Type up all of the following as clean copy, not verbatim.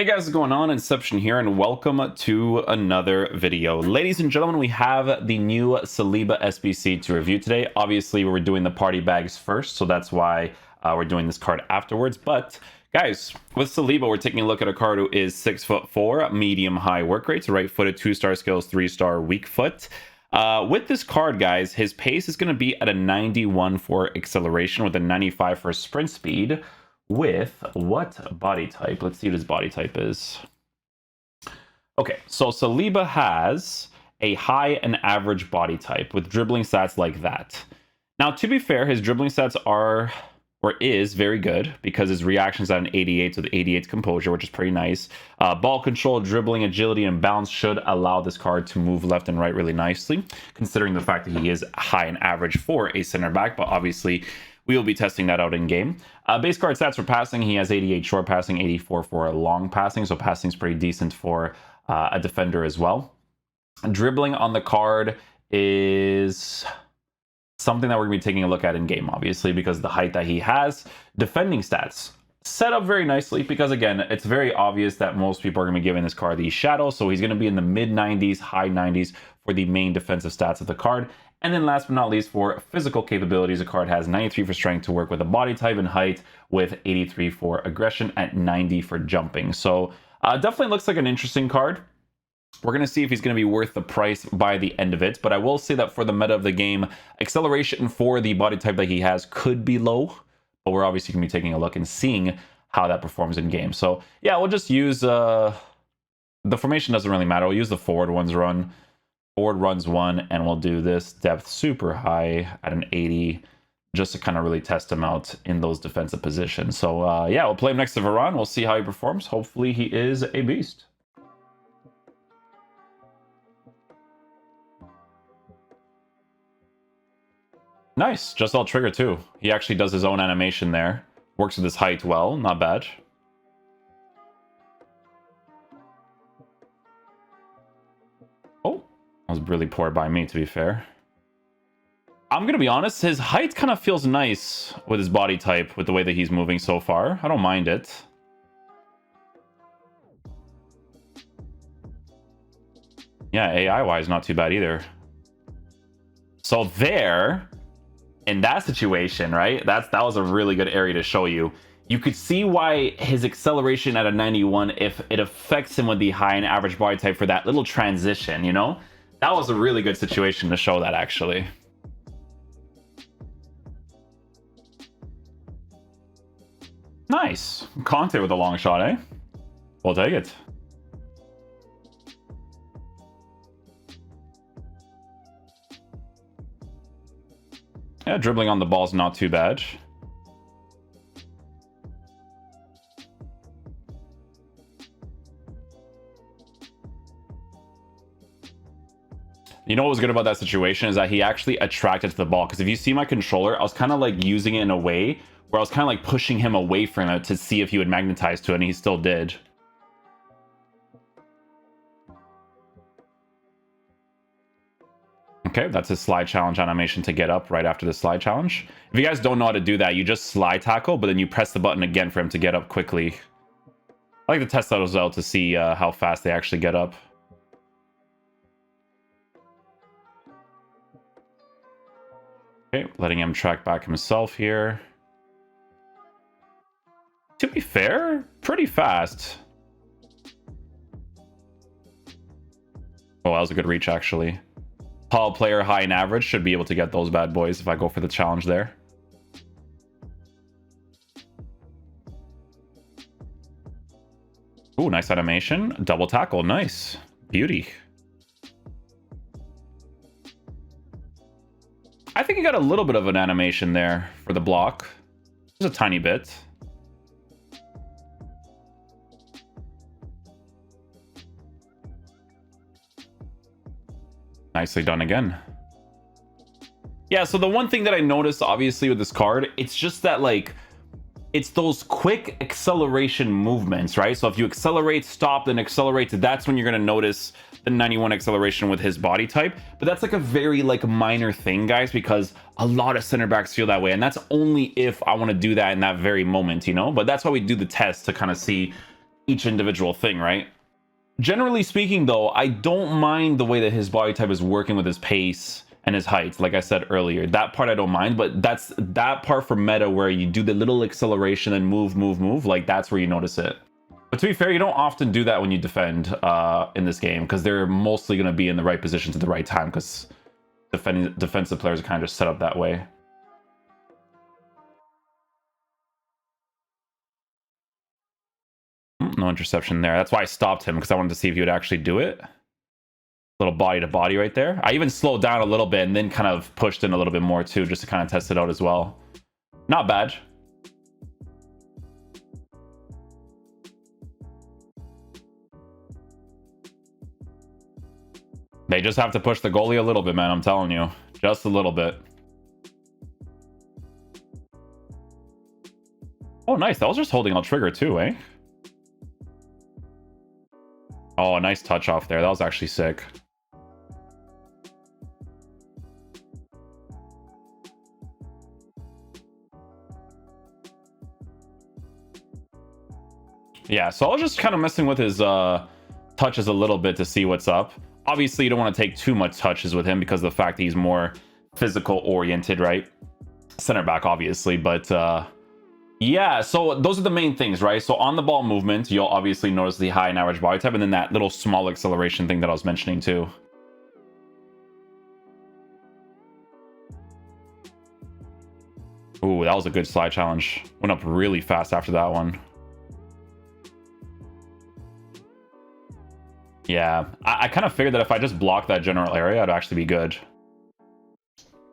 Hey guys, what's going on? Inception here, and welcome to another video. Ladies and gentlemen, we have the new Saliba SBC to review today. Obviously, we're doing the party bags first, so that's why we're doing this card afterwards. But guys, with Saliba, we're taking a look at a card who is 6'4", medium-high work rates, right-footed, 2-star skills, 3-star weak foot. With this card, guys, his pace is going to be at a 91 for acceleration with a 95 for sprint speed. With what body type? Let's see what his body type is. Okay, so Saliba has a high and average body type with dribbling stats like that. Now, to be fair, his dribbling stats are, or is, very good because his reactions at an 88 with 88 composure, which is pretty nice. Ball control, dribbling, agility, and bounce should allow this card to move left and right really nicely, considering the fact that he is high and average for a center back, but obviously we will be testing that out in game. Base card stats for passing, he has 88 short passing, 84 for long passing, so passing is pretty decent for a defender as well. Dribbling on the card is something that we're going to be taking a look at in game, obviously, because of the height that he has. Defending stats set up very nicely because, again, it's very obvious that most people are going to be giving this card the shadow, so he's going to be in the mid-90s, high 90s for the main defensive stats of the card. And then last but not least, for physical capabilities, the card has 93 for strength to work with a body type and height, with 83 for aggression at 90 for jumping. So definitely looks like an interesting card. We're going to see if he's going to be worth the price by the end of it. But I will say that for the meta of the game, acceleration for the body type that he has could be low. But we're obviously going to be taking a look and seeing how that performs in game. So yeah, we'll just use... the formation doesn't really matter. We'll use the forward ones run. Forward runs one, and we'll do this depth super high at an 80 just to kind of really test him out in those defensive positions. So yeah, we'll play him next to Varane. We'll see how he performs. Hopefully he is a beast. Nice, just all trigger too. He actually does his own animation there. Works with his height well, not bad. Oh, that was really poor by me, to be fair. I'm going to be honest, his height kind of feels nice with his body type, with the way that he's moving so far. I don't mind it. Yeah, AI-wise, not too bad either. So there, in that situation, right, that was a really good area to show you. You could see why his acceleration at a 91, if it affects him with the high and average body type for that little transition, you know? That was a really good situation to show that, actually. Nice. Conte with a long shot, eh? We'll take it. Yeah, dribbling on the ball's not too bad. You know what was good about that situation is that he actually attracted to the ball. Because if you see my controller, I was kind of like using it in a way where I was kind of like pushing him away from it to see if he would magnetize to it, and he still did. Okay, that's his slide challenge animation to get up right after the slide challenge. If you guys don't know how to do that, you just slide tackle, but then you press the button again for him to get up quickly. I like to test those out to see how fast they actually get up. Okay, letting him track back himself here. To be fair, pretty fast. Oh, that was a good reach, actually. Tall player, high and average, should be able to get those bad boys if I go for the challenge there. Ooh, nice animation. Double tackle, nice. Beauty. I think he got a little bit of an animation there for the block. Just a tiny bit. Nicely done again. Yeah, so the one thing that I noticed, obviously, with this card, it's just that, like, it's those quick acceleration movements, right? So if you accelerate, stop, then accelerate, that's when you're going to notice the 91 acceleration with his body type. But that's like a very like minor thing, guys, because a lot of center backs feel that way. And that's only if I want to do that in that very moment, you know? But that's why we do the test to kind of see each individual thing, right? Generally speaking, though, I don't mind the way that his body type is working with his pace and his height. Like I said earlier, that part I don't mind, but that's that part for meta where you do the little acceleration and move, like that's where you notice it. But to be fair, you don't often do that when you defend in this game, because they're mostly going to be in the right positions at the right time, because defensive players are kind of just set up that way. No interception there. That's why I stopped him, because I wanted to see if he would actually do it. Little body to body right there. I even slowed down a little bit and then kind of pushed in a little bit more too, just to kind of test it out as well. Not bad. They just have to push the goalie a little bit, man. I'm telling you. Just a little bit. Oh, nice. That was just holding on trigger too, eh? Oh, a nice touch off there. That was actually sick. Yeah, so I was just kind of messing with his touches a little bit to see what's up. Obviously, you don't want to take too much touches with him because of the fact that he's more physical oriented, right? Center back, obviously, but yeah, so those are the main things, right? So on the ball movement, you'll obviously notice the high and average body type, and then that little small acceleration thing that I was mentioning too. Ooh, that was a good slide challenge. Went up really fast after that one. Yeah, I kind of figured that if I just blocked that general area, it'd actually be good.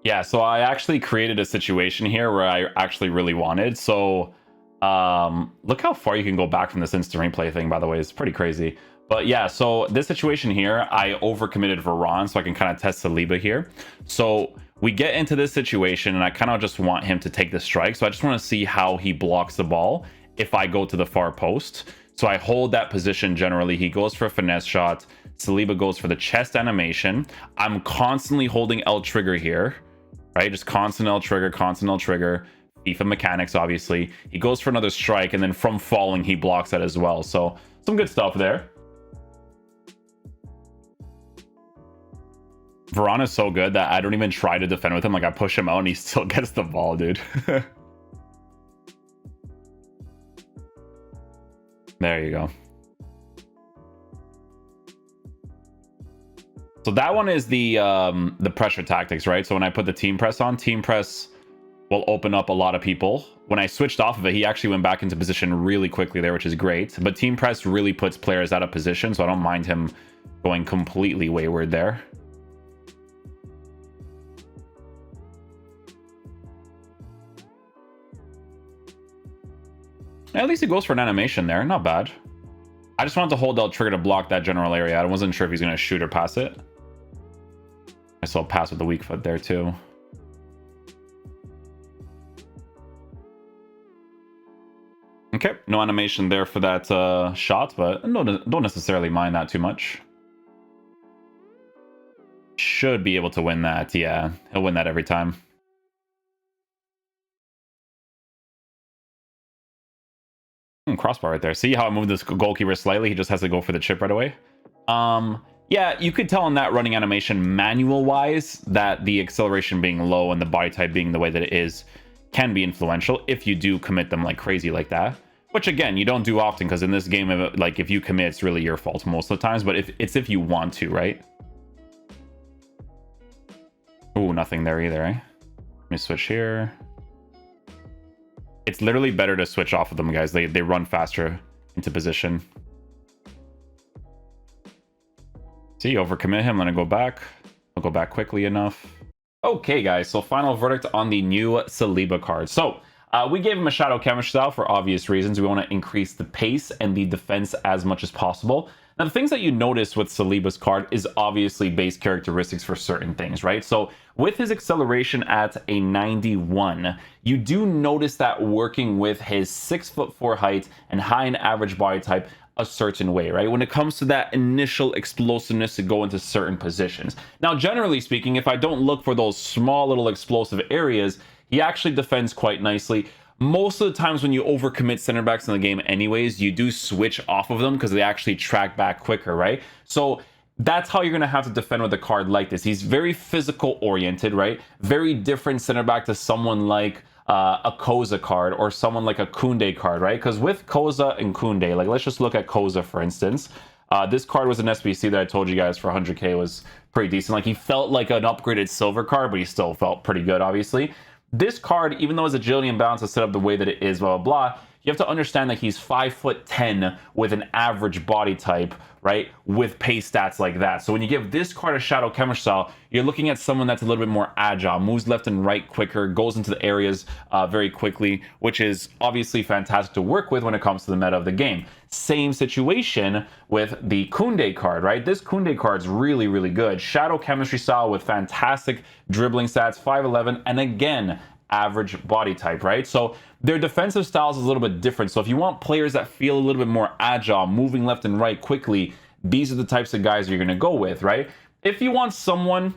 Yeah, so I actually created a situation here where I actually really wanted. So look how far you can go back from this instant replay thing, by the way. It's pretty crazy. But yeah, so this situation here, I overcommitted Varane, so I can kind of test Saliba here. So we get into this situation, and I kind of just want him to take the strike. So I just want to see how he blocks the ball if I go to the far post. So I hold that position generally. He goes for a finesse shot. Saliba goes for the chest animation. I'm constantly holding L trigger here, right? Just constant L trigger, constant L trigger. FIFA mechanics, obviously. He goes for another strike, and then from falling, he blocks that as well. So some good stuff there. Varane is so good that I don't even try to defend with him. Like, I push him out, and he still gets the ball, dude. There you go. So that one is the pressure tactics, right? So when I put the team press on, team press will open up a lot of people. When I switched off of it, he actually went back into position really quickly there, which is great. But team press really puts players out of position, so I don't mind him going completely wayward there. At least he goes for an animation there. Not bad. I just wanted to hold L trigger to block that general area. I wasn't sure if he's going to shoot or pass it. I saw a pass with the weak foot there too. Okay, no animation there for that shot, but don't necessarily mind that too much. Should be able to win that. Yeah, he'll win that every time. Crossbar right there. See how I moved this goalkeeper slightly? He just has to go for the chip right away. Yeah, you could tell in that running animation, manual-wise, that the acceleration being low and the body type being the way that it is can be influential if you do commit them like crazy like that. Which, again, you don't do often, because in this game, like, if you commit, it's really your fault most of the times, but if you want to, right? Ooh, nothing there either, eh? Let me switch here. It's literally better to switch off of them, guys. They run faster into position. See, overcommit him, let it go back. I'll go back quickly enough. Okay, guys, so final verdict on the new Saliba card. So, we gave him a Shadow Chemistry style for obvious reasons. We want to increase the pace and the defense as much as possible. Now, the things that you notice with Saliba's card is obviously base characteristics for certain things, right? So with his acceleration at a 91, you do notice that working with his 6'4" height and high and average body type a certain way, right? When it comes to that initial explosiveness to go into certain positions. Now, generally speaking, if I don't look for those small little explosive areas, he actually defends quite nicely. most of the times when you overcommit center backs in the game anyways, you do switch off of them because they actually track back quicker, right? So that's how you're going to have to defend with a card like this. He's very physical oriented, right? Very different center back to someone like a Koza card or someone like a Koundé card, right? Because with Koza and Koundé, like let's just look at Koza for instance. This card was an SBC that I told you guys for 100k was pretty decent. Like he felt like an upgraded silver card, but he still felt pretty good, obviously. This card, even though his agility and balance is set up the way that it is, blah, blah, blah, you have to understand that he's 5'10" with an average body type, right? With pace stats like that. So when you give this card a Shadow Chemistry style, you're looking at someone that's a little bit more agile, moves left and right quicker, goes into the areas very quickly, which is obviously fantastic to work with when it comes to the meta of the game. Same situation with the Koundé card, right? This Koundé card is really, really good. Shadow Chemistry style with fantastic dribbling stats, 5'11", and again, average body type, right? So their defensive styles is a little bit different. So if you want players that feel a little bit more agile, moving left and right quickly, these are the types of guys you're going to go with, right? If you want someone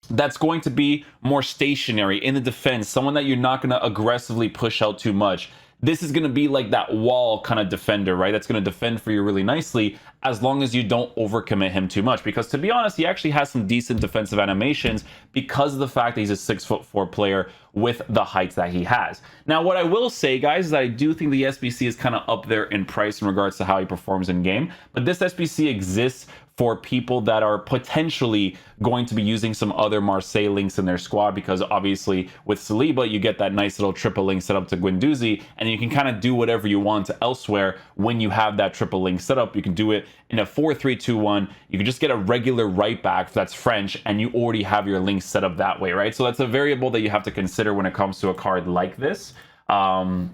that's going to be more stationary in the defense, someone that you're not going to aggressively push out too much, this is going to be like that wall kind of defender, right? That's going to defend for you really nicely as long as you don't overcommit him too much. Because to be honest, he actually has some decent defensive animations because of the fact that he's a 6'4" player with the height that he has. Now, what I will say, guys, is that I do think the SBC is kind of up there in price in regards to how he performs in game. But this SBC exists for people that are potentially going to be using some other Marseille links in their squad, because obviously with Saliba, you get that nice little triple link set up to Guendouzi, and you can kind of do whatever you want elsewhere when you have that triple link set up. You can do it in a 4-3-2-1. You can just get a regular right back that's French, and you already have your links set up that way, right? So that's a variable that you have to consider when it comes to a card like this. Ginola,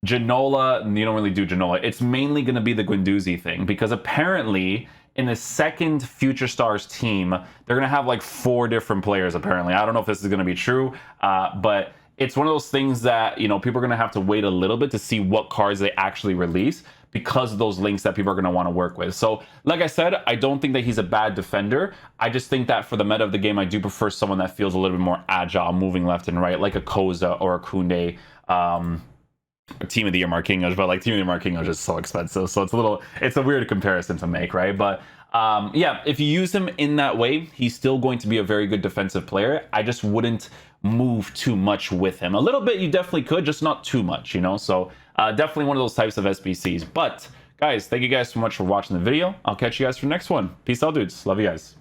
you don't really do Ginola. It's mainly going to be the Guendouzi thing, because apparently in the second Future Stars team, they're going to have like 4 different players, apparently. I don't know if this is going to be true, but it's one of those things that, you know, people are going to have to wait a little bit to see what cards they actually release because of those links that people are going to want to work with. So, like I said, I don't think that he's a bad defender. I just think that for the meta of the game, I do prefer someone that feels a little bit more agile, moving left and right, like a Koza or a Koundé. Team of the Year Marquinhos, but like Team of the Year Marquinhos is so expensive, so it's a weird comparison to make, right? But yeah, if you use him in that way, he's still going to be a very good defensive player. I just wouldn't move too much with him. A little bit you definitely could, just not too much, you know? So definitely one of those types of SBCs. But guys, thank you guys so much for watching the video. I'll catch you guys for the next one. Peace out, dudes. Love you guys.